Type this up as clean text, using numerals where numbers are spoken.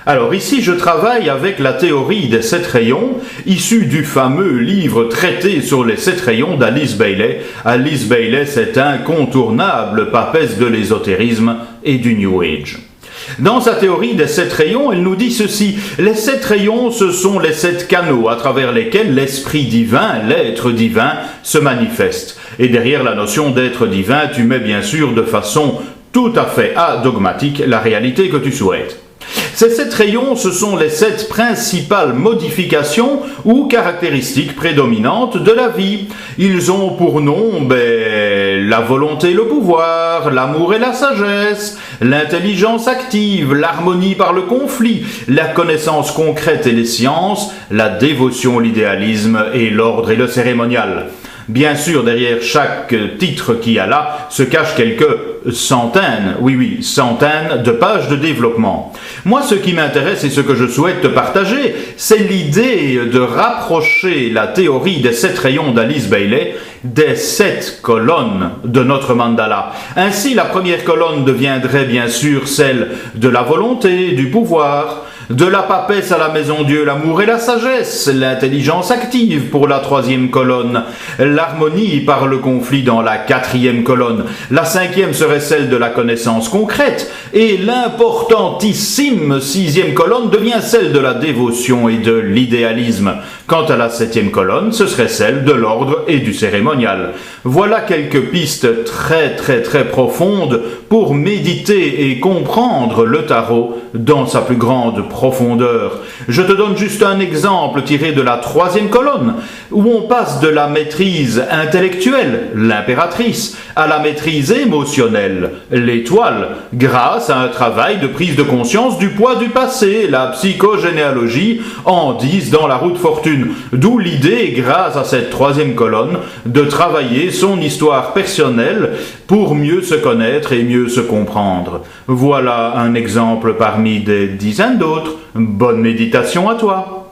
Alors ici, je travaille avec la théorie des 7 rayons, issue du fameux livre traité sur les 7 rayons d'Alice Bailey. Alice Bailey, c'est incontournable papesse de l'ésotérisme et du New Age. Dans sa théorie des 7 rayons, elle nous dit ceci: les 7 rayons, ce sont les 7 canaux à travers lesquels l'esprit divin, l'être divin, se manifeste. Et derrière la notion d'être divin, tu mets bien sûr de façon tout à fait adogmatique la réalité que tu souhaites. Ces 7 rayons, ce sont les 7 principales modifications ou caractéristiques prédominantes de la vie. Ils ont pour nom la volonté et le pouvoir, l'amour et la sagesse, l'intelligence active, l'harmonie par le conflit, la connaissance concrète et les sciences, la dévotion, l'idéalisme et l'ordre et le cérémonial. Bien sûr, derrière chaque titre qu'il y a là, se cachent quelques centaines, centaines de pages de développement. Moi, ce qui m'intéresse et ce que je souhaite te partager, c'est l'idée de rapprocher la théorie des 7 rayons d'Alice Bailey des 7 colonnes de notre mandala. Ainsi, la première colonne deviendrait bien sûr celle de la volonté, du pouvoir, de la papesse à la maison Dieu, l'amour et la sagesse, l'intelligence active pour la 3e colonne, l'harmonie par le conflit dans la 4e colonne, la 5e serait celle de la connaissance concrète, et l'importantissime 6e colonne devient celle de la dévotion et de l'idéalisme. Quant à la 7e colonne, ce serait celle de l'ordre et du cérémonial. Voilà quelques pistes très profondes pour méditer et comprendre le tarot dans sa plus grande profondeur. Je te donne juste un exemple tiré de la 3e colonne, où on passe de la maîtrise intellectuelle, l'impératrice, à la maîtrise émotionnelle, l'étoile, grâce à un travail de prise de conscience du poids du passé, la psychogénéalogie en 10 dans la route fortune. D'où l'idée, grâce à cette 3e colonne, de travailler son histoire personnelle pour mieux se connaître et mieux se comprendre. Voilà un exemple parmi des dizaines d'autres. Bonne méditation à toi!